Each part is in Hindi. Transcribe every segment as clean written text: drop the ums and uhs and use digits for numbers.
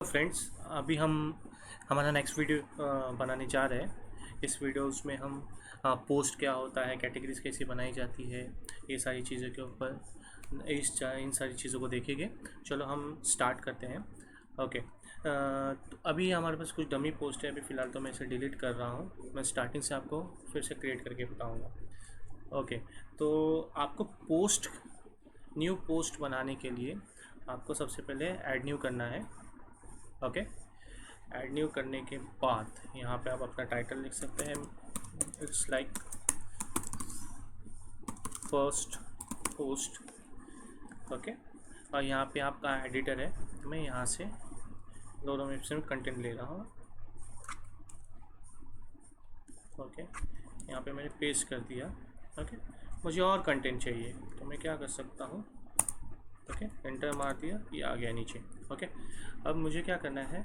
फ्रेंड्स, अभी हम हमारा नेक्स्ट वीडियो बनाने जा रहे हैं। इस वीडियोस में हम पोस्ट क्या होता है, कैटेगरीज कैसे बनाई जाती है, ये सारी चीज़ों के ऊपर इन सारी चीज़ों को देखेंगे। चलो हम स्टार्ट करते हैं। ओके। तो अभी हमारे पास कुछ डमी पोस्ट है, अभी फ़िलहाल तो मैं इसे डिलीट कर रहा हूँ। मैं स्टार्टिंग से आपको फिर से क्रिएट करके बताऊँगा। ओके। तो आपको न्यू पोस्ट बनाने के लिए आपको सबसे पहले ऐड न्यू करना है। ओके। ऐड न्यू करने के बाद यहाँ पे आप अपना टाइटल लिख सकते हैं। It's like first post. Okay. और यहाँ पे आपका एडिटर है, मैं यहाँ से दोनों में से कंटेंट ले रहा हूँ। ओके। यहाँ पे मैंने पेस्ट कर दिया। ओके। मुझे और कंटेंट चाहिए तो मैं क्या कर सकता हूँ, ओके, एंटर मार दिया, ये आ गया नीचे। ओके। अब मुझे क्या करना है,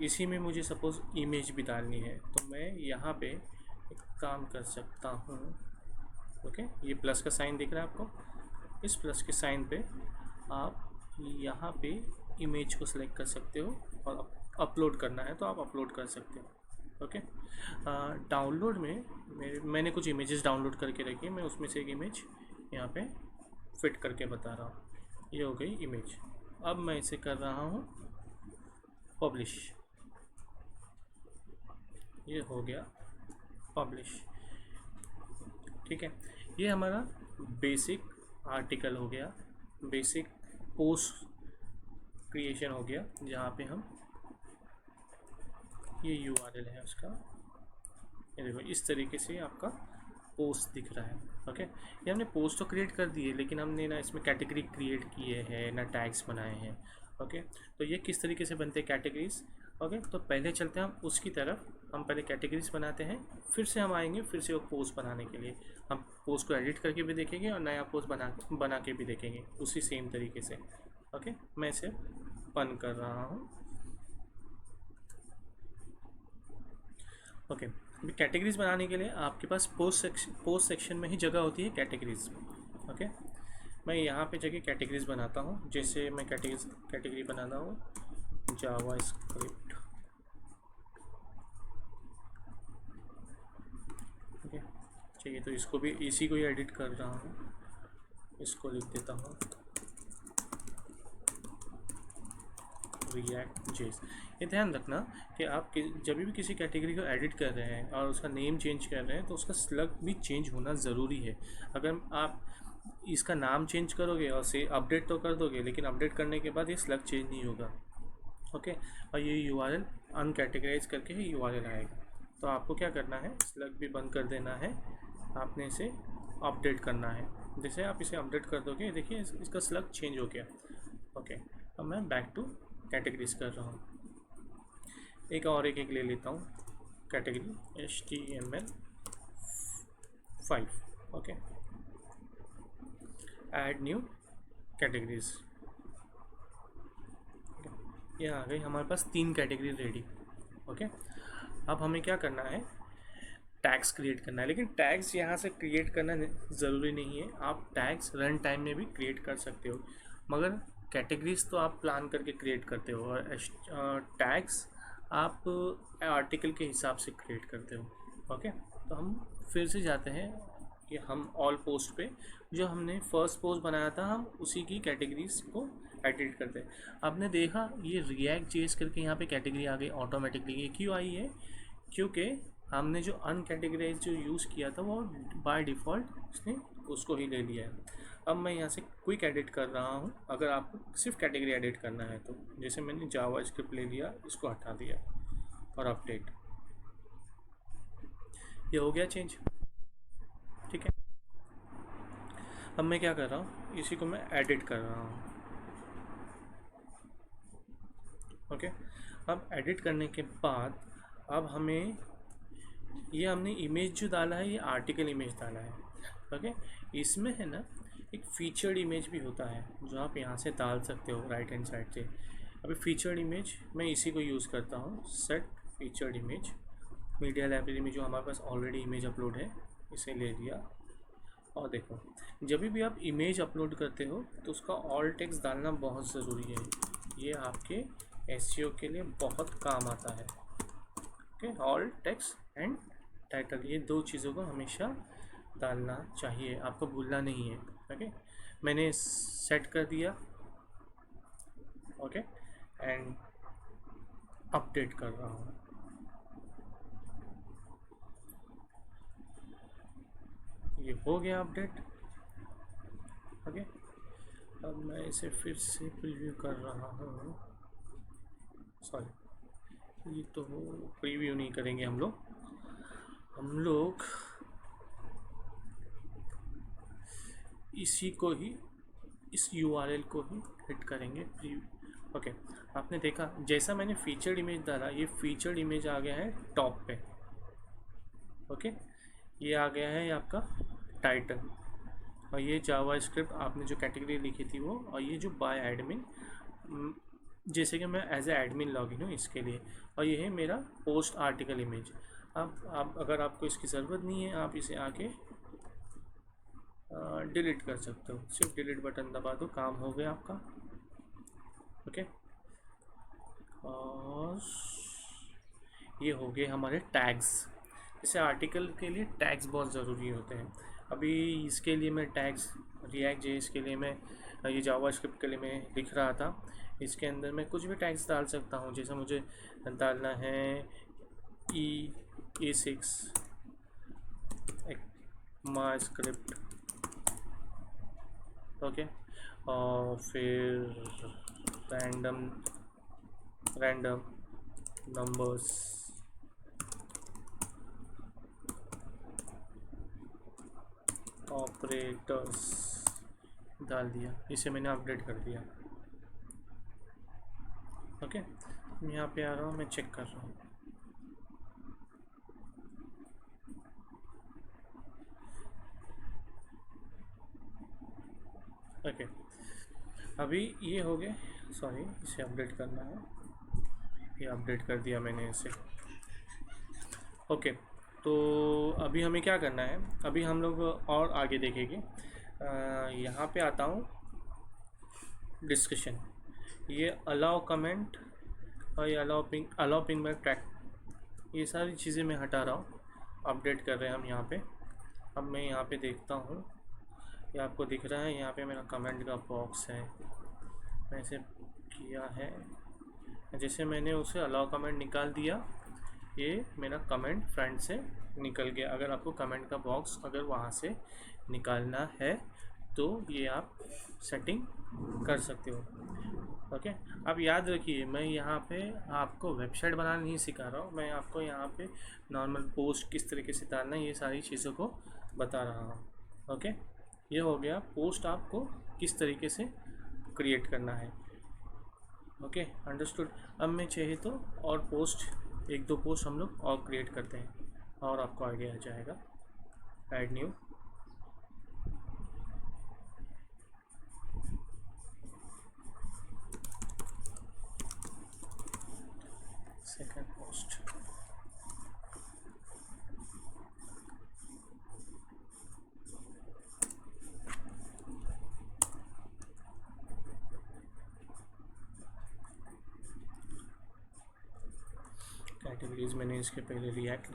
इसी में मुझे सपोज़ इमेज भी डालनी है, तो मैं यहाँ पे एक काम कर सकता हूँ। ओके। ये प्लस का साइन दिख रहा है आपको, इस प्लस के साइन पे आप यहाँ पे इमेज को सिलेक्ट कर सकते हो और अपलोड करना है तो आप अपलोड कर सकते हो। ओके। डाउनलोड में मैंने कुछ इमेजेस डाउनलोड करके रखी है, मैं उसमें से एक इमेज यहाँ पे फिट करके बता रहा हूँ। ये हो गई इमेज। अब मैं इसे कर रहा हूँ पब्लिश। ये हो गया पब्लिश। ठीक है। ये हमारा बेसिक आर्टिकल हो गया, बेसिक पोस्ट क्रिएशन हो गया, जहाँ पे हम ये URL है उसका, ये देखो इस तरीके से आपका पोस्ट दिख रहा है। ओके। ये हमने पोस्ट तो क्रिएट कर दिए, लेकिन हमने ना इसमें कैटेगरी क्रिएट किए हैं ना टैग्स बनाए हैं। ओके। तो ये किस तरीके से बनते हैं कैटेगरीज। ओके। तो पहले चलते हैं हम उसकी तरफ। हम पहले कैटेगरीज बनाते हैं, फिर से हम आएंगे फिर से वो पोस्ट बनाने के लिए। हम पोस्ट को एडिट करके भी देखेंगे और नया पोस्ट बना के भी देखेंगे उसी सेम तरीके से। ओके। मैं इसे बंद कर रहा हूँ। ओके। अभी कैटेगरीज बनाने के लिए आपके पास पोस्ट सेक्शन में ही जगह होती है कैटेगरीज। ओके। मैं यहाँ पे जगह कैटेगरीज बनाता हूँ। जैसे मैं कैटेगरी बनाता हूँ जावास्क्रिप्ट। ओके। चाहिए तो इसको भी इसी को ही एडिट कर रहा हूँ, इसको लिख देता हूँ रिएक्ट जेस। ये ध्यान रखना कि आप जब भी किसी कैटेगरी को एडिट कर रहे हैं और उसका नेम चेंज कर रहे हैं तो उसका स्लग भी चेंज होना ज़रूरी है। अगर आप इसका नाम चेंज करोगे और से अपडेट तो कर दोगे, लेकिन अपडेट करने के बाद ये स्लग चेंज नहीं होगा। ओके। और ये URL अनकैटेगराइज करके ही URL आएगा। तो आपको क्या करना है, स्लग भी बंद कर देना है, आपने इसे अपडेट करना है। जैसे आप इसे अपडेट कर दोगे, देखिए इसका स्लग चेंज हो गया। ओके। अब मैं बैक टू कैटेगरीज कर रहा हूँ। एक ले लेता हूँ category HTML5। Okay. Add new categories. ये आ गई हमारे पास 3 कैटेगरी रेडी। ओके। अब हमें क्या करना है, टैग्स क्रिएट करना है। लेकिन टैग्स यहाँ से क्रिएट करना ज़रूरी नहीं है, आप टैग्स रन टाइम में भी क्रिएट कर सकते हो, मगर कैटेगरीज तो आप प्लान करके क्रिएट करते हो और टैग्स आप आर्टिकल के हिसाब से क्रिएट करते हो। ओके। तो हम फिर से जाते हैं कि हम ऑल पोस्ट पे जो हमने फर्स्ट पोस्ट बनाया था, हम उसी की कैटेगरीज को एडिट करते हैं। आपने देखा ये रिएक्ट जेएस करके यहाँ पे कैटेगरी आ गई ऑटोमेटिकली। ये क्यों आई है, क्योंकि हमने जो अनकैटेगराइज जो यूज़ किया था वो बाय डिफ़ॉल्ट उसने उसको ही ले लिया है। अब मैं यहाँ से क्विक एडिट कर रहा हूँ। अगर आपको सिर्फ कैटेगरी एडिट करना है तो जैसे मैंने जावास्क्रिप्ट ले लिया, इसको हटा दिया और अपडेट, ये हो गया चेंज। ठीक है। अब मैं क्या कर रहा हूँ, इसी को मैं एडिट कर रहा हूँ। ओके। अब एडिट करने के बाद अब हमें ये हमने इमेज जो डाला है, ये आर्टिकल इमेज डाला है। ओके। इसमें है ना एक फीचर्ड इमेज भी होता है जो आप यहाँ से डाल सकते हो राइट हैंड साइड से। अभी फीचर्ड इमेज मैं इसी को यूज़ करता हूँ, set featured image. Media library में जो हमारे पास ऑलरेडी इमेज अपलोड है, इसे ले लिया। और देखो, जब भी आप इमेज अपलोड करते हो तो उसका ऑल टेक्स्ट डालना बहुत ज़रूरी है। ये आपके एसईओ के लिए बहुत काम आता है। Okay, all text and title, ये दो चीज़ों को हमेशा डालना चाहिए, आपको भूलना नहीं है। ओके, मैंने सेट कर दिया। ओके, एंड अपडेट कर रहा हूँ। ये हो गया अपडेट। ओके, अब मैं इसे फिर से प्रीव्यू कर रहा हूँ। सॉरी, ये तो प्रीव्यू नहीं करेंगे हम लोग इसी को ही, इस यूआरएल को ही हिट करेंगे प्रीव्यू। ओके, आपने देखा जैसा मैंने फीचर्ड इमेज डाला, ये फीचर्ड इमेज आ गया है टॉप पे। ओके, ये आ गया है आपका टाइटल, और ये जावा स्क्रिप्ट आपने जो कैटेगरी लिखी थी वो, और ये जो बाय एडमिन, जैसे कि मैं एज ए एडमिन लॉगिन हूँ इसके लिए, और ये है मेरा पोस्ट आर्टिकल इमेज। अब आप अगर आपको इसकी ज़रूरत नहीं है, आप इसे आके डिलीट कर सकते हो, सिर्फ डिलीट बटन दबा दो, काम हो गया आपका। ओके, और ये हो गए हमारे टैग्स। जैसे आर्टिकल के लिए टैग्स बहुत ज़रूरी होते हैं। अभी इसके लिए मैं टैग्स रिएक्ट जेएस के लिए मैं ये जावास्क्रिप्ट के लिए मैं लिख रहा था, इसके अंदर मैं कुछ भी टैग्स डाल सकता हूँ। जैसे मुझे डालना है E6 माई स्क्रिप्ट। ओके, और फिर रैंडम नंबर्स, ऑपरेटर्स डाल दिया, इसे मैंने अपडेट कर दिया। ओके, यहाँ पे आ रहा हूँ, मैं चेक कर रहा हूँ। ओके, अभी ये हो गए, सॉरी इसे अपडेट करना है, ये अपडेट कर दिया मैंने इसे। ओके, तो अभी हमें क्या करना है, अभी हम लोग और आगे देखेंगे। यहाँ पे आता हूँ डिस्कशन, ये अलाउ कमेंट और ये अलाउ पिंग बैक ट्रैक, ये सारी चीज़ें मैं हटा रहा हूँ, अपडेट कर रहे हैं हम यहाँ पे। अब मैं यहाँ पे देखता हूँ, ये आपको दिख रहा है, यहाँ पे मेरा कमेंट का बॉक्स है, मैं इसे किया है, जैसे मैंने उसे अलाउ कमेंट निकाल दिया, ये मेरा कमेंट फ्रंट से निकल गया। अगर आपको कमेंट का बॉक्स अगर वहाँ से निकालना है तो ये आप सेटिंग कर सकते हो। ओके, अब याद रखिए, मैं यहाँ पे आपको वेबसाइट बनाना नहीं सिखा रहा हूँ, मैं आपको यहाँ पे नॉर्मल पोस्ट किस तरीके से डालना है ये सारी चीज़ों को बता रहा हूँ। ओके, ये हो गया पोस्ट आपको किस तरीके से क्रिएट करना है। Okay, understood. अब मैं चाहिए तो और पोस्ट, एक दो पोस्ट हम लोग और क्रिएट करते हैं, और आपको आइडिया आ जाएगा। Add new, second post, categories मैंने इसके पहले रिएक्ट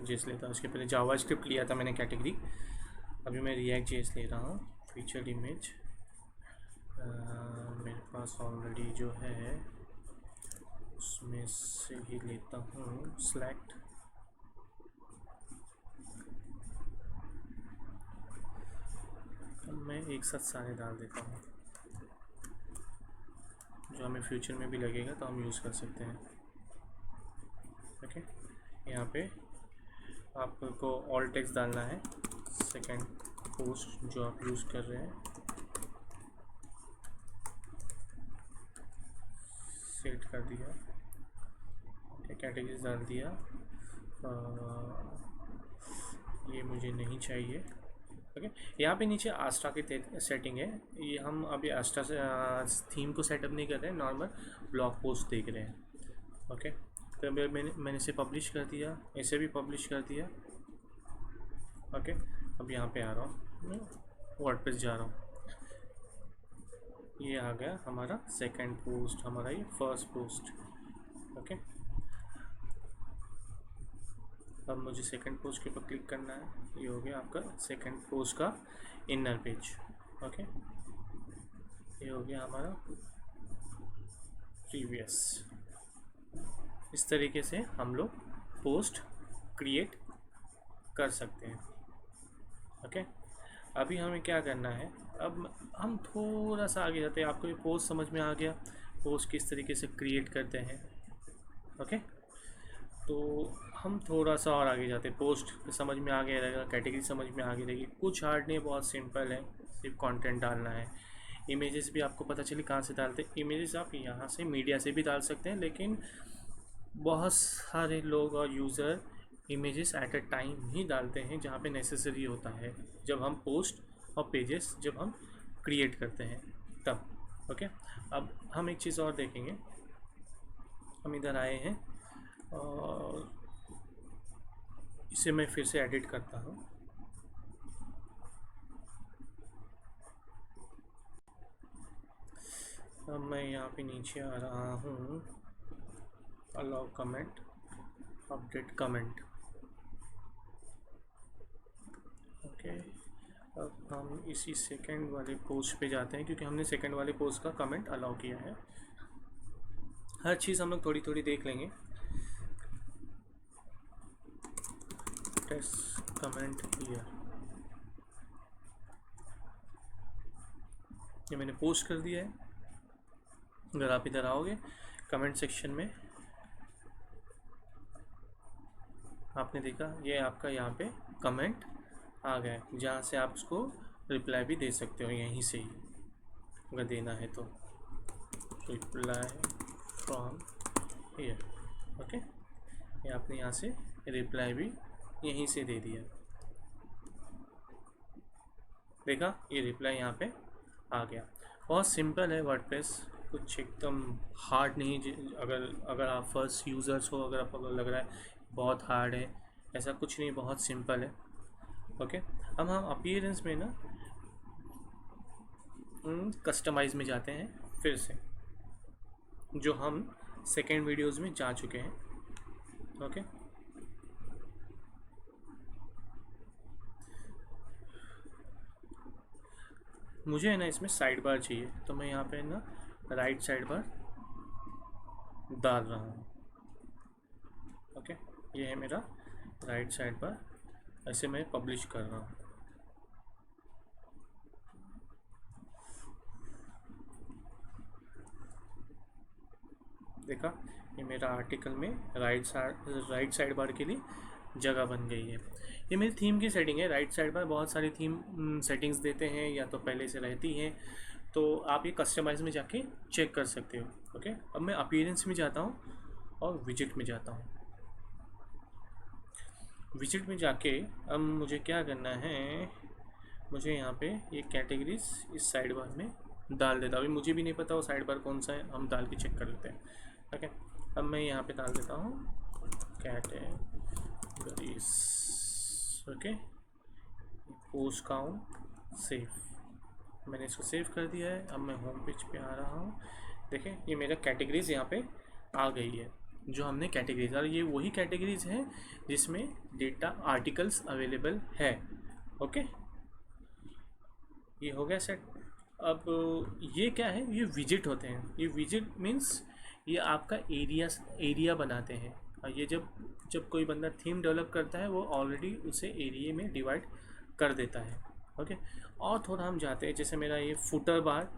जेएस लेता, उसके पहले जावास्क्रिप्ट लिया था मैंने कैटेगरी, अभी मैं रिएक्ट जेएस ले रहा हूँ। फीचर्ड इमेज मेरे पास ऑलरेडी जो है उसमें से ही लेता हूँ, सेलेक्ट, मैं एक साथ सारे डाल देता हूँ, जो हमें फ्यूचर में भी लगेगा तो हम यूज़ कर सकते हैं। ओके, यहाँ पे आपको ऑल टेक्स्ट डालना है, सेकंड पोस्ट जो आप यूज़ कर रहे हैं, सेट कर दिया, कैटेगरीज डाल दिया, ये मुझे नहीं चाहिए। ओके, यहाँ पे नीचे आस्ट्रा की सेटिंग है, ये हम अभी आस्ट्रा से थीम को सेटअप नहीं कर रहे हैं, नॉर्मल ब्लॉग पोस्ट देख रहे हैं। ओके, तो मैंने इसे पब्लिश कर दिया, इसे भी पब्लिश कर दिया। ओके, अब यहाँ पे आ रहा हूँ, मैं वर्डप्रेस जा रहा हूँ। ये आ गया हमारा सेकंड पोस्ट, हमारा ये फर्स्ट पोस्ट। ओके, अब मुझे सेकंड पोस्ट के ऊपर क्लिक करना है। ये हो गया आपका सेकंड पोस्ट का इनर पेज। ओके, ये हो गया हमारा प्रीवियस। इस तरीके से हम लोग पोस्ट क्रिएट कर सकते हैं। ओके, अभी हमें क्या करना है, अब हम थोड़ा सा आगे जाते हैं। आपको ये पोस्ट समझ में आ गया, पोस्ट किस तरीके से क्रिएट करते हैं। ओके, तो हम थोड़ा सा और आगे जाते हैं। पोस्ट समझ में आ गया रहेगा, कैटेगरी समझ में आ गई रहेगी। कुछ हार्ड नहीं, बहुत सिंपल है, सिर्फ कंटेंट डालना है। इमेजेस भी आपको पता चली कहाँ से डालते हैं। इमेजेस आप यहाँ से मीडिया से भी डाल सकते हैं, लेकिन बहुत सारे लोग और user images at a time ही डालते हैं जहाँ पे नेसेसरी होता है, जब हम पोस्ट और पेजेस जब हम क्रिएट करते हैं तब। ओके, अब हम एक चीज़ और देखेंगे। हम इधर आए हैं और इसे मैं फिर से एडिट करता हूँ। अब मैं यहाँ पे नीचे आ रहा हूँ, allow comment, update comment. Okay, अब हम इसी सेकंड वाले पोस्ट पे जाते हैं, क्योंकि हमने सेकंड वाले पोस्ट का कमेंट अलाउ किया है। हर चीज़ हम लोग थोड़ी थोड़ी देख लेंगे। टेस्ट कमेंट हियर, ये मैंने पोस्ट कर दिया है। अगर आप इधर आओगे कमेंट सेक्शन में, आपने देखा ये आपका यहाँ पे कमेंट आ गया है, जहाँ से आप उसको रिप्लाई भी दे सकते हो यहीं से ही, अगर देना है तो। Reply from here. ओके, ये आपने यहाँ से रिप्लाई भी यहीं से दे दिया। देखा, ये रिप्लाई यहाँ पे आ गया। बहुत सिंपल है वर्डप्रेस, कुछ एकदम हार्ड नहीं। अगर आप फर्स्ट यूज़र्स हो, अगर आपको लग रहा है बहुत हार्ड है, ऐसा कुछ नहीं, बहुत सिंपल है। ओके, अब हम अपीयरेंस में ना कस्टमाइज में जाते हैं फिर से, जो हम सेकेंड वीडियोस में जा चुके हैं। ओके, मुझे है ना इसमें साइड बार चाहिए, तो मैं यहाँ पे ना राइट साइड बार डाल रहा हूँ। ओके, ये है मेरा राइट साइड बार, ऐसे मैं पब्लिश कर रहा हूँ। देखा, ये मेरा आर्टिकल में राइट साइड बार के लिए जगह बन गई है। ये मेरी थीम की सेटिंग है। राइट साइड बार बहुत सारी थीम सेटिंग्स देते हैं, या तो पहले से रहती हैं, तो आप ये कस्टमाइज में जाके चेक कर सकते हो। ओके, अब मैं अपीयरेंस में जाता हूँ और विजिट में जाता हूँ। विजिट में जाके अब मुझे क्या करना है, मुझे यहाँ पे ये कैटेगरीज इस साइड बार में डाल देता हूँ। अभी मुझे भी नहीं पता वो साइड बार कौन सा है, हम डाल के चेक कर लेते हैं। ओके, अब मैं यहाँ पे डाल देता हूँ categories. Okay, post count save, मैंने इसको सेव कर दिया है। अब मैं होम पेज पे आ रहा हूँ। देखें, ये मेरा कैटेगरीज यहाँ पे आ गई है, जो हमने कैटेगरीज, और ये वही कैटेगरीज हैं जिसमें डेटा आर्टिकल्स अवेलेबल है। ओके, ये हो गया सेट। अब ये क्या है, ये विजिट होते हैं। ये विजिट मीन्स ये आपका एरिया बनाते हैं। और ये जब कोई बंदा थीम डेवलप करता है, वो ऑलरेडी उसे एरिया में डिवाइड कर देता है। ओके, और थोड़ा हम जाते हैं, जैसे मेरा ये फुटर बार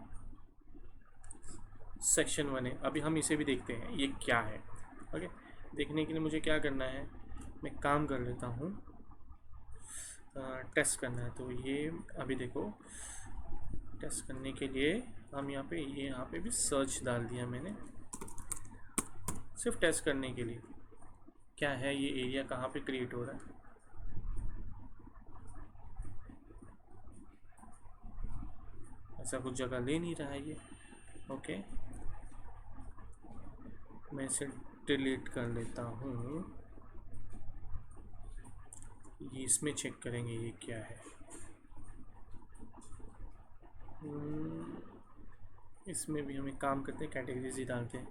सेक्शन 1 है। अभी हम इसे भी देखते हैं ये क्या है। ओके, देखने के लिए मुझे क्या करना है, मैं काम कर लेता हूँ, टेस्ट करना है। तो ये अभी देखो, टेस्ट करने के लिए हम यहाँ पे भी सर्च डाल दिया मैंने, सिर्फ टेस्ट करने के लिए क्या है, ये एरिया कहाँ पे क्रिएट हो रहा है। ऐसा कुछ जगह ले नहीं रहा है ये। ओके, मैं इसे डिलीट कर लेता हूँ। ये इसमें चेक करेंगे ये क्या है। इसमें भी हम एक काम करते हैं, कैटेगरीज ही डालते हैं।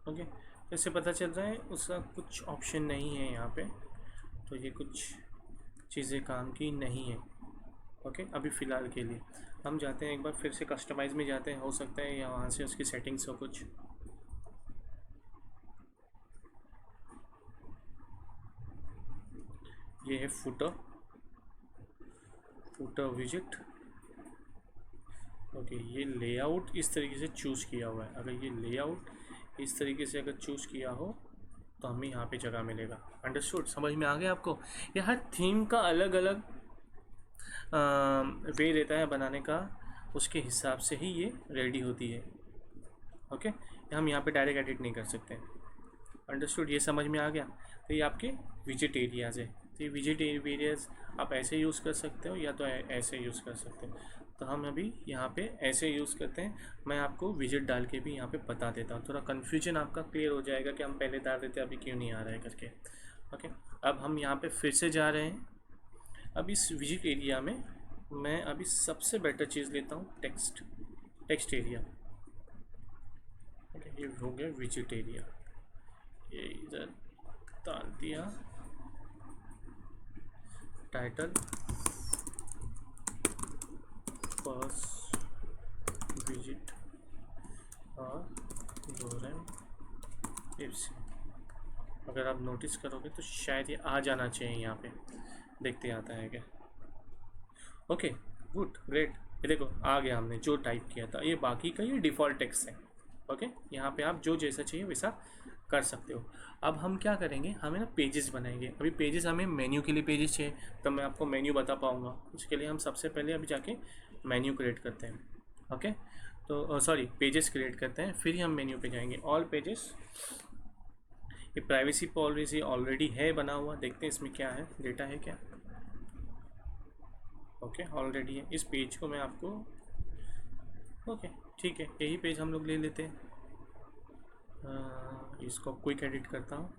ओके, तो इससे पता चल रहा है उसका कुछ ऑप्शन नहीं है यहाँ पे, तो ये कुछ चीज़ें काम की नहीं है। ओके, अभी फ़िलहाल के लिए हम जाते हैं एक बार फिर से कस्टमाइज़ में जाते हैं, हो सकता है या वहाँ से उसकी सेटिंग्स हो कुछ। ये है फुटर विजिट। ओके, ये लेआउट इस तरीके से चूज़ किया हुआ है। अगर ये लेआउट इस तरीके से अगर चूज़ किया हो तो हमें यहाँ पे जगह मिलेगा। अंडरस्टूड, समझ में आ गया आपको? ये हर थीम का अलग अलग वे रहता है बनाने का, उसके हिसाब से ही ये रेडी होती है। ओके, हम यहाँ पे डायरेक्ट एडिट नहीं कर सकते। अंडरस्टूड, ये समझ में आ गया? तो ये आपके विजिट एरियाज़ है। तो ये विजिट एरियाज़ आप ऐसे यूज़ कर सकते हो या तो ऐसे यूज़ कर सकते हो। तो हम अभी यहाँ पे ऐसे यूज़ करते हैं। मैं आपको विजिट डाल के भी यहाँ पे बता देता हूँ, थोड़ा कन्फ्यूजन आपका क्लियर हो जाएगा कि हम पहले डाल देते अभी क्यों नहीं आ रहा है करके। ओके, अब हम यहाँ पे फिर से जा रहे हैं। अब इस विजिट एरिया में मैं अभी सबसे बेटर चीज़ लेता हूँ, टेक्स्ट एरिया। ओके, ये हो गया विजिट एरिया। ये इधर डाल दिया, टाइटल फर्स्ट विजिट और डोरेम इप्सी। अगर आप नोटिस करोगे तो शायद ये आ जाना चाहिए यहाँ पे, देखते आता है क्या। ओके, गुड, ग्रेट, ये देखो आ गया हमने जो टाइप किया था। ये बाकी का ये डिफ़ॉल्ट टेक्स्ट है। ओके, यहाँ पे आप जो जैसा चाहिए वैसा कर सकते हो। अब हम क्या करेंगे, हमें ना पेजेस बनाएंगे। अभी पेजेस हमें मेन्यू के लिए पेजेस चाहिए, तो मैं आपको मेन्यू बता पाऊँगा। उसके लिए हम सबसे पहले अभी जाके मेन्यू क्रिएट करते हैं। ओके, तो सॉरी, पेजेस क्रिएट करते हैं, फिर ही हम मेन्यू पे जाएंगे। ऑल पेजेस, ये प्राइवेसी पॉलिसी ऑलरेडी है बना हुआ, देखते हैं इसमें क्या है, डेटा है क्या। ओके, ऑलरेडी है। इस पेज को मैं आपको, ओके ठीक है, यही पेज हम लोग ले लेते हैं। इसको क्विक एडिट करता हूँ।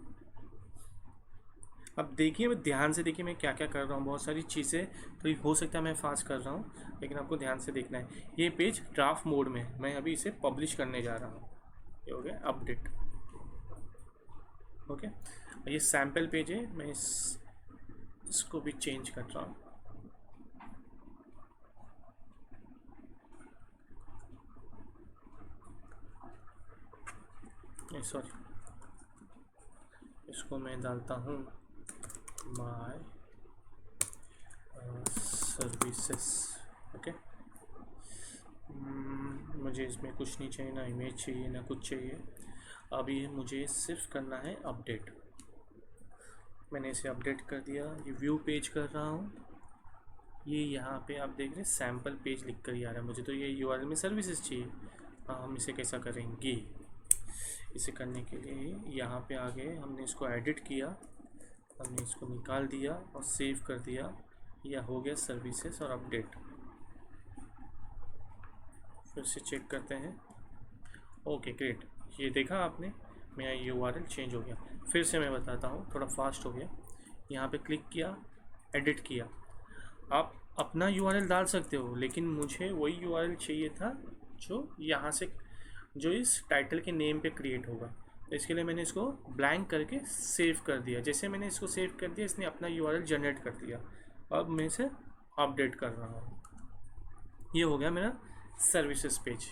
अब देखिए, मैं ध्यान से देखिए मैं क्या क्या कर रहा हूँ। बहुत सारी चीज़ें तो हो सकता है मैं फास्ट कर रहा हूँ, लेकिन आपको ध्यान से देखना है। ये पेज ड्राफ्ट मोड में है, मैं अभी इसे पब्लिश करने जा रहा हूँ। ये हो गया अपडेट। ओके, ये सैम्पल पेज है, मैं इसको भी चेंज कर रहा हूँ। सॉरी, इसको मैं डालता हूँ माय सर्विसेज। ओके, मुझे इसमें कुछ नहीं चाहिए, ना इमेज चाहिए ना कुछ चाहिए। अभी मुझे सिर्फ करना है अपडेट। मैंने इसे अपडेट कर दिया। ये व्यू पेज कर रहा हूँ। ये यहाँ पे आप देख रहे हैं सैम्पल पेज लिख कर ही आ रहा है। मुझे तो ये यूआरएल में सर्विसेज चाहिए। हम इसे कैसा करेंगे, इसे करने के लिए यहाँ पे आ गए, हमने इसको एडिट किया, हमने इसको निकाल दिया और सेव कर दिया। यह हो गया सर्विसेज और अपडेट। फिर से चेक करते हैं। ओके ग्रेट, ये देखा आपने, मेरा यूआरएल चेंज हो गया। फिर से मैं बताता हूँ, थोड़ा फास्ट हो गया। यहाँ पे क्लिक किया, एडिट किया। आप अपना यूआरएल डाल सकते हो, लेकिन मुझे वही यूआरएल चाहिए था जो यहाँ से, जो इस टाइटल के नेम पे क्रिएट होगा। तो इसके लिए मैंने इसको ब्लैंक करके सेव कर दिया। जैसे मैंने इसको सेव कर दिया, इसने अपना यूआरएल जनरेट कर दिया। अब मैं इसे अपडेट कर रहा हूँ। ये हो गया मेरा सर्विसेज पेज।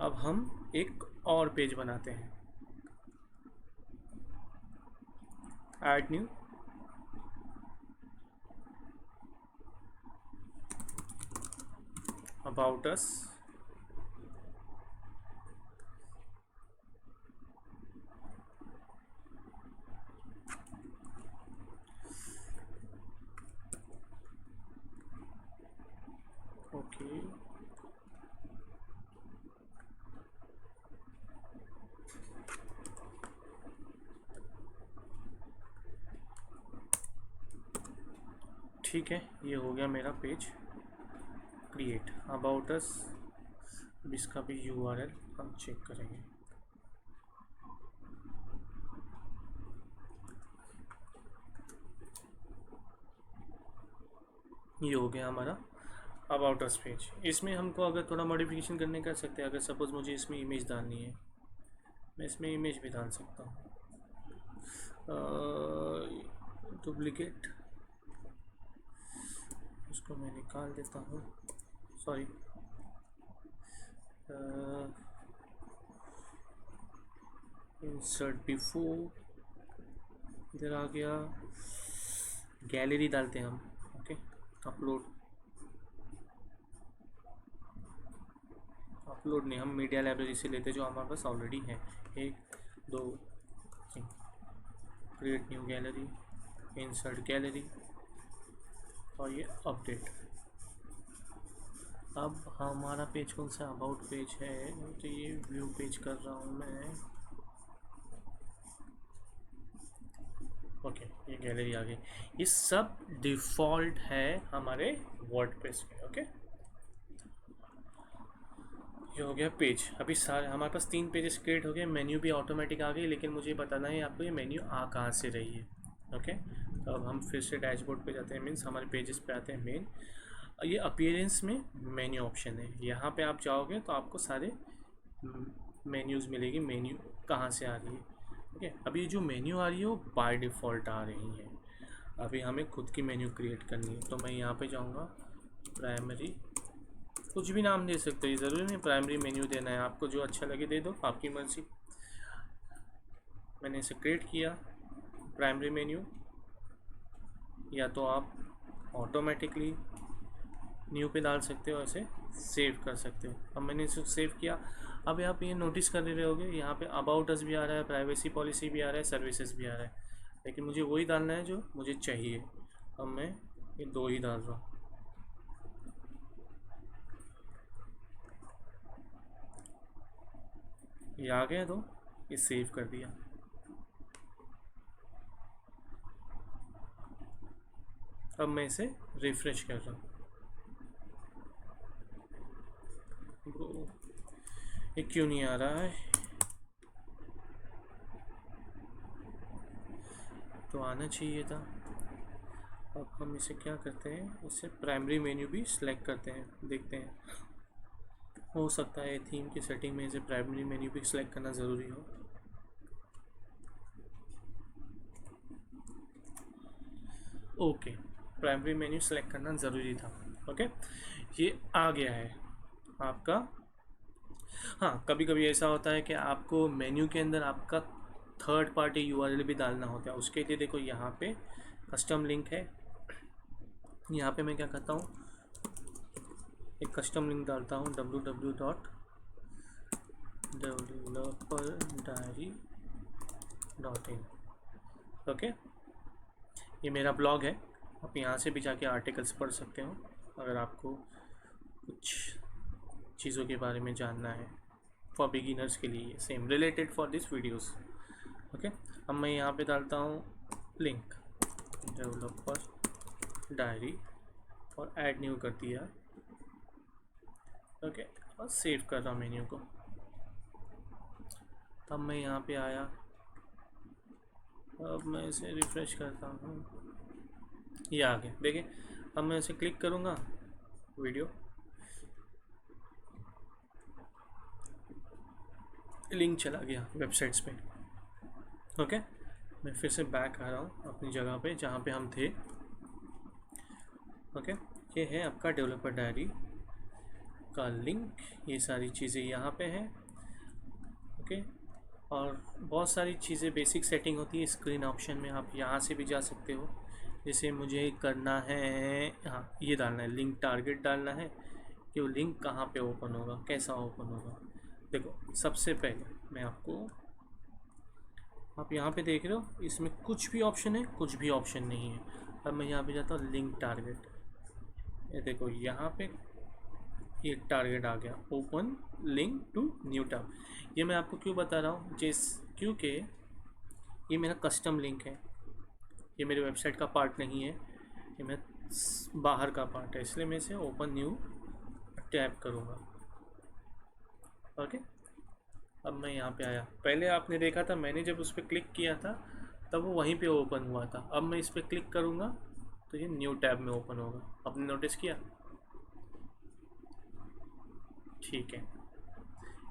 अब हम एक और पेज बनाते हैं, add new. About us, okay ठीक है, ये हो गया मेरा पेज क्रिएट। अबाउट अस, अब इसका भी यूआरएल हम चेक करेंगे। ये हो गया हमारा अबाउट अस पेज। इसमें हमको अगर थोड़ा मॉडिफिकेशन करने कर सकते हैं। अगर सपोज़ मुझे इसमें इमेज डालनी है, मैं इसमें इमेज भी डाल सकता हूँ। डुप्लिकेट, उसको मैं निकाल देता हूँ, सॉरी। इंसर्ट बिफोर, इधर आ गया, गैलरी डालते हैं हम। ओके, अपलोड नहीं, हम मीडिया लाइब्रेरी से लेते जो हमारे पास ऑलरेडी है। 1 2 3, create new gallery, insert gallery, और ये अपडेट। अब हमारा पेज कौन सा, अबाउट पेज है, तो ये व्यू पेज कर रहा हूँ मैं। ओके, ये गैलरी आ गई। ये सब डिफ़ॉल्ट है हमारे वर्डप्रेस में। ओके, ये हो गया पेज। अभी सारे हमारे पास 3 पेजेस क्रिएट हो गए, मेन्यू भी ऑटोमेटिक आ गई। लेकिन मुझे बताना है आपको ये मेन्यू आ कहाँ से रही है। ओके, तो अब हम फिर से डैशबोर्ड पे जाते हैं, मीन्स हमारे पेजेस पे आते हैं मेन। ये अपीयरेंस में मेन्यू ऑप्शन है, यहाँ पे आप जाओगे तो आपको सारे मेन्यूज़ मिलेगी। मेन्यू कहाँ से आ रही है, ओके। अभी जो मेन्यू आ रही है वो बाय डिफ़ॉल्ट आ रही है। अभी हमें खुद की मेन्यू क्रिएट करनी है, तो मैं यहाँ पे जाऊँगा, प्राइमरी, कुछ भी नाम दे सकते हो, ये ज़रूरी नहीं प्राइमरी मेन्यू देना है, आपको जो अच्छा लगे दे दो, आपकी मर्ज़ी। मैंने इसे क्रिएट किया प्राइमरी मेन्यू, या तो आप ऑटोमेटिकली न्यू पे डाल सकते हो, ऐसे सेव कर सकते हो। अब मैंने इसे सेव किया। अब आप ये नोटिस कर रहे होगे, यहाँ पे अबाउट अस भी आ रहा है, प्राइवेसी पॉलिसी भी आ रहा है, सर्विसेज भी आ रहा है, लेकिन मुझे वही डालना है जो मुझे चाहिए। अब मैं ये 2 ही डाल रहा हूँ। ये आ गया, तो ये सेव कर दिया। अब मैं इसे रिफ्रेश कर रहा हूँ। ये क्यों नहीं आ रहा है, तो आना चाहिए था। अब हम इसे क्या करते हैं, इससे प्राइमरी मेन्यू भी सिलेक्ट करते हैं, देखते हैं। हो सकता है थीम की सेटिंग में इसे प्राइमरी मेन्यू भी सिलेक्ट करना ज़रूरी हो। ओके, प्राइमरी मेन्यू सेलेक्ट करना ज़रूरी था। ओके, ये आ गया है आपका। हाँ, कभी कभी ऐसा होता है कि आपको मेन्यू के अंदर आपका थर्ड पार्टी यूआरएल भी डालना होता है। उसके लिए देखो यहाँ पे कस्टम लिंक है, यहाँ पे मैं क्या करता हूँ, एक कस्टम लिंक डालता हूँ, www.developerdiary.in। ओके, ये मेरा ब्लॉग है, आप यहाँ से भी जाके आर्टिकल्स पढ़ सकते हो अगर आपको कुछ चीज़ों के बारे में जानना है। फॉर बिगिनर्स के लिए same related for this videos. Okay, अब मैं यहाँ पे डालता हूँ लिंक डेवलपर डायरी और ऐड न्यू कर दिया। ओके, और सेव कर रहा हूँ मेन्यू को। तब मैं यहाँ पे आया, अब मैं इसे रिफ़्रेश करता हूँ, ये आ गया। देखिए, अब मैं इसे क्लिक करूँगा, वीडियो लिंक चला गया वेबसाइट्स पे। ओके, मैं फिर से बैक आ रहा हूँ अपनी जगह पे जहाँ पे हम थे। ओके, ये है आपका डेवलपर डायरी का लिंक, ये सारी चीज़ें यहाँ पे हैं। ओके, और बहुत सारी चीज़ें बेसिक सेटिंग होती है स्क्रीन ऑप्शन में, आप यहाँ से भी जा सकते हो। जैसे मुझे करना है, हाँ, ये डालना है, लिंक टारगेट डालना है कि वो लिंक कहाँ पे ओपन होगा, कैसा ओपन होगा। देखो, सबसे पहले मैं आपको, आप यहाँ पे देख रहे हो, इसमें कुछ भी ऑप्शन है, कुछ भी ऑप्शन नहीं है। अब मैं यहाँ पे जाता हूँ लिंक टारगेट, ये देखो यहाँ पे ये टारगेट आ गया, open link to new tab. ये मैं आपको क्यों बता रहा हूँ, क्योंकि ये मेरा कस्टम लिंक है, ये मेरे वेबसाइट का पार्ट नहीं है, ये मेरा बाहर का पार्ट है, इसलिए मैं इसे ओपन न्यू टैब करूँगा। ओके, अब मैं यहाँ पे आया, पहले आपने देखा था मैंने जब उस पर क्लिक किया था तब वो वहीं पे ओपन हुआ था। अब मैं इस पर क्लिक करूँगा तो ये न्यू टैब में ओपन होगा। आपने नोटिस किया? ठीक है,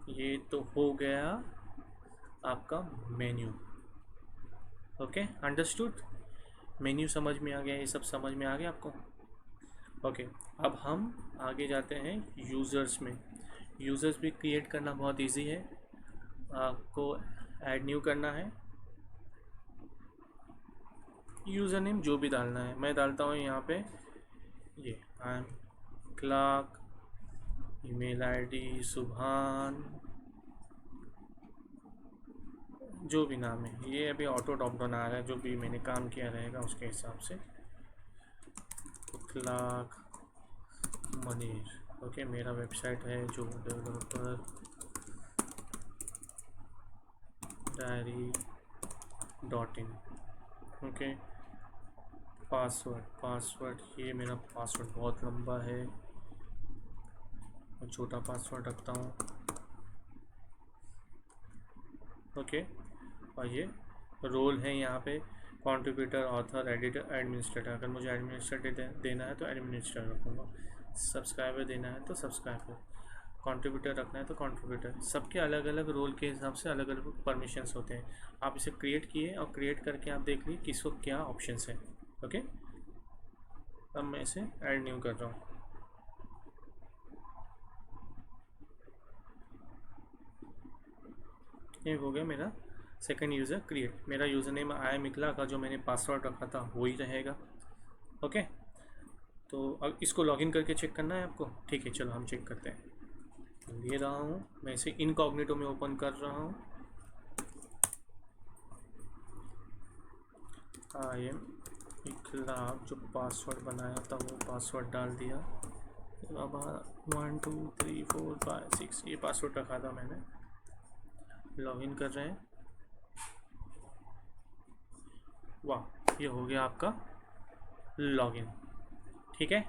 ये तो हो गया आपका मेन्यू। Okay, understood. मेन्यू समझ में आ गया, ये सब समझ में आ गया आपको? ओके, अब हम आगे जाते हैं यूज़र्स में। यूज़र्स भी क्रिएट करना बहुत इजी है। आपको ऐड न्यू करना है, यूज़र नेम जो भी डालना है, मैं डालता हूँ यहाँ पे ये I am clerk, email ID Subhan, जो भी नाम है। ये अभी ऑटो ड्रॉप डाउन आ रहा है, जो भी मैंने काम किया रहेगा उसके हिसाब से। क्लार्क मनीष। ओके, मेरा वेबसाइट है जो developer diary .in। Okay, password ये मेरा पासवर्ड बहुत लंबा है, मैं छोटा पासवर्ड रखता हूँ। ओके, और ये रोल है यहाँ पे कंट्रीब्यूटर, ऑथर, एडिटर, एडमिनिस्ट्रेटर। अगर मुझे एडमिनिस्ट्रेटर देना है तो एडमिनिस्ट्रेटर रखूँगा, सब्सक्राइबर देना है तो सब्सक्राइबर, कंट्रीब्यूटर रखना है तो कंट्रीब्यूटर। सबके अलग अलग रोल के हिसाब से अलग अलग परमिशंस होते हैं। आप इसे क्रिएट किए और क्रिएट करके आप देख लीजिए किसको क्या ऑप्शंस है। ओके, अब मैं इसे ऐड न्यू कर रहा हूँ। ये हो गया मेरा सेकंड यूज़र क्रिएट। मेरा यूज़र नेम आई मिकला का जो मैंने पासवर्ड रखा था वही रहेगा। ओके, तो अब इसको लॉगिन करके चेक करना है आपको। ठीक है, चलो हम चेक करते हैं। ले रहा हूँ मैं इसे, इनकॉग्निटो में ओपन कर रहा हूँ। आई एम मिकला, जो पासवर्ड बनाया था वो पासवर्ड डाल दिया। अब 1 2 3 4 5 6 ये पासवर्ड रखा था मैंने। लॉगिन कर रहे हैं। वाह, ये हो गया आपका लॉगिन। ठीक है,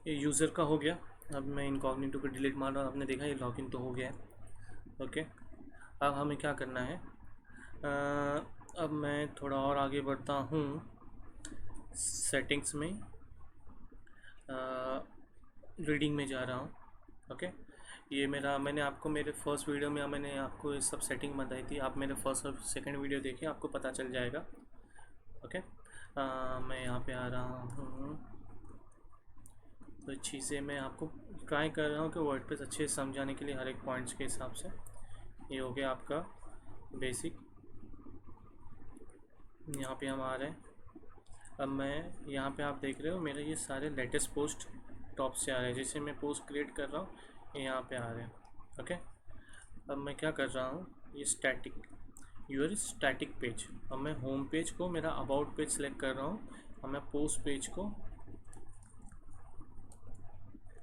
ये यूज़र का हो गया। अब मैं इनकॉग्निटो को डिलीट मार रहा हूँ, आपने देखा ये लॉगिन तो हो गया है। ओके, अब हमें क्या करना है, अब मैं थोड़ा और आगे बढ़ता हूँ सेटिंग्स में, रीडिंग में जा रहा हूँ। ओके, ये मेरा, मैंने आपको मेरे फर्स्ट वीडियो में मैंने आपको ये सब सेटिंग बताई थी। आप मेरे फर्स्ट और सेकंड वीडियो देखिए, आपको पता चल जाएगा। ओके, मैं यहाँ पे आ रहा हूँ। तो चीज़ें मैं आपको ट्राई कर रहा हूँ कि वर्डप्रेस अच्छे से समझाने के लिए हर एक पॉइंट्स के हिसाब से। ये हो गया आपका बेसिक। यहाँ पे हम आ रहे हैं। अब मैं यहाँ पे आप देख रहे हो मेरे ये सारे लेटेस्ट पोस्ट टॉप से आ रहे हैं। जैसे मैं पोस्ट क्रिएट कर रहा हूँ ये यहाँ पे आ रहे हैं। ओके, अब मैं क्या कर रहा हूँ, ये स्टैटिक, यूर स्टैटिक पेज। अब मैं होम पेज को मेरा अबाउट पेज सेलेक्ट कर रहा हूँ और मैं पोस्ट पेज को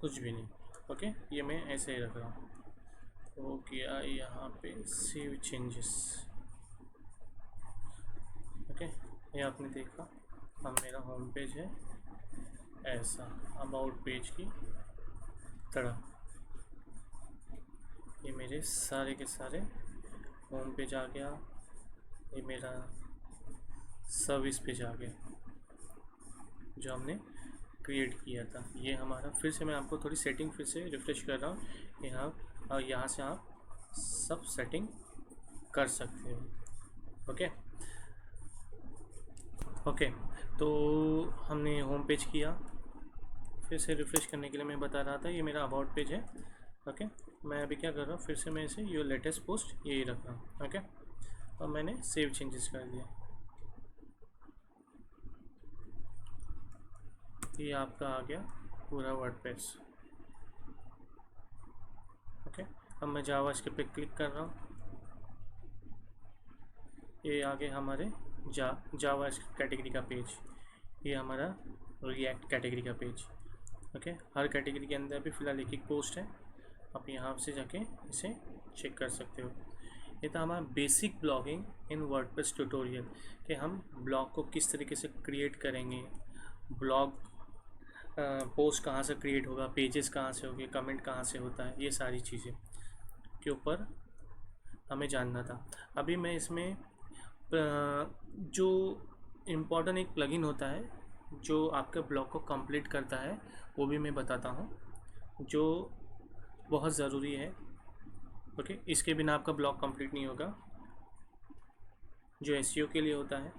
कुछ भी नहीं। ओके, ये मैं ऐसे ही रख रहा हूँ। हो गया यहाँ पे सेव चेंजेस। ओके, ये आपने देखा, अब मेरा होम पेज है ऐसा अबाउट पेज की तरह। ये मेरे सारे के सारे होम पेज आ गया, ये मेरा सर्विस पेज आ गया जो हमने क्रिएट किया था। ये हमारा, फिर से मैं आपको थोड़ी सेटिंग फिर से रिफ्रेश कर रहा हूँ यहाँ, और यहाँ से आप सब सेटिंग कर सकते हो। ओके ओके, तो हमने होम पेज किया, फिर से रिफ्रेश करने के लिए मैं बता रहा था ये मेरा अबाउट पेज है। ओके, मैं अभी क्या कर रहा हूँ, फिर से मैं इसे योर लेटेस्ट पोस्ट यही रख रहा हूँ। ओके, और मैंने सेव चेंजेस कर दिया। ये आपका आ गया पूरा वर्डप्रेस। ओके, अब मैं जावास्क्रिप्ट पे क्लिक कर रहा हूँ। ये आगे हमारे जावास्क्रिप्ट कैटेगरी का पेज, ये हमारा रिएक्ट कैटेगरी का पेज। ओके, हर कैटेगरी के अंदर भी फ़िलहाल एक एक पोस्ट है, आप यहाँ से जाके इसे चेक कर सकते हो। ये था हमारा बेसिक ब्लॉगिंग इन वर्डप्रेस ट्यूटोरियल, कि हम ब्लॉग को किस तरीके से क्रिएट करेंगे, ब्लॉग पोस्ट कहाँ से क्रिएट होगा, पेजेस कहाँ से होंगे, कमेंट कहाँ से होता है, ये सारी चीज़ें के ऊपर हमें जानना था। अभी मैं इसमें जो इम्पॉर्टेंट एक प्लगइन होता है जो आपके ब्लॉग को कंप्लीट करता है, वो भी मैं बताता हूँ, जो बहुत ज़रूरी है। ओके, इसके बिना आपका ब्लॉग कंप्लीट नहीं होगा, जो एसईओ के लिए होता है।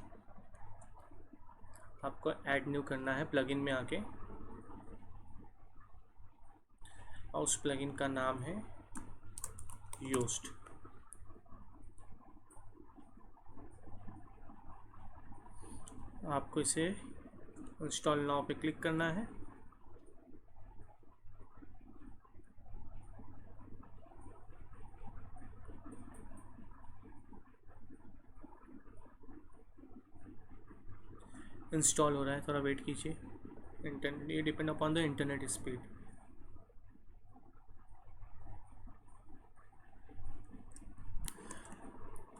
आपको ऐड न्यू करना है प्लगइन में आके, और उस प्लगइन का नाम है योस्ट। आपको इसे इंस्टॉल नाउ पे क्लिक करना है। इंस्टॉल हो रहा है, थोड़ा वेट कीजिए। इंटरनेट, ये depend upon the internet speed.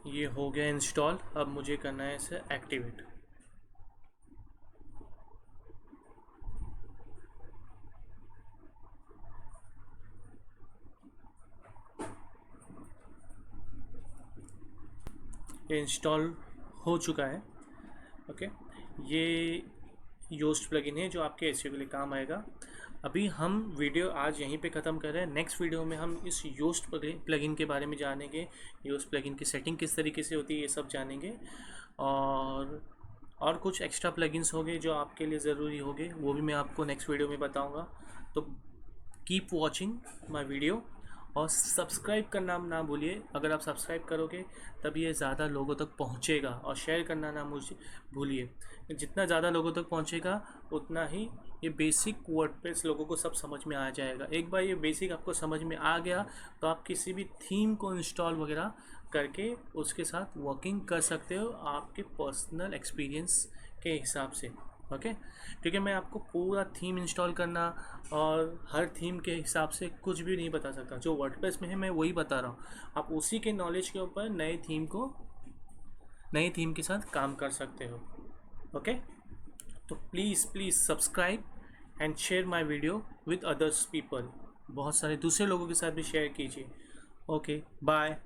ये हो गया इंस्टॉल। अब मुझे करना है इसे एक्टिवेट। ये इंस्टॉल हो चुका है। ओके, ये योस्ट प्लगइन है जो आपके एसईओ के लिए काम आएगा। अभी हम वीडियो आज यहीं पे ख़त्म कर रहे हैं। नेक्स्ट वीडियो में हम इस योस्ट प्लगइन के बारे में जानेंगे, योस्ट प्लगइन की सेटिंग किस तरीके से होती है, ये सब जानेंगे। और कुछ एक्स्ट्रा प्लगइन्स होंगे जो आपके लिए ज़रूरी होंगे, वो भी मैं आपको नेक्स्ट वीडियो में बताऊँगा। तो कीप वॉचिंग माई वीडियो, और सब्सक्राइब करना ना भूलिए। अगर आप सब्सक्राइब करोगे तब ये ज़्यादा लोगों तक पहुँचेगा, और शेयर करना ना मुझे भूलिए। जितना ज़्यादा लोगों तक पहुँचेगा उतना ही ये बेसिक वर्डप्रेस लोगों को सब समझ में आ जाएगा। एक बार ये बेसिक आपको समझ में आ गया तो आप किसी भी थीम को इंस्टॉल वगैरह करके उसके साथ वर्किंग कर सकते हो आपके पर्सनल एक्सपीरियंस के हिसाब से। ओके, क्योंकि मैं आपको पूरा थीम इंस्टॉल करना और हर थीम के हिसाब से कुछ भी नहीं बता सकता। जो वर्डप्रेस में है मैं वही बता रहा हूँ। आप उसी के नॉलेज के ऊपर नए थीम के साथ काम कर सकते हो। ओके, तो please subscribe and share my video with others people. बहुत सारे दूसरे लोगों के साथ भी शेयर कीजिए। Okay, bye.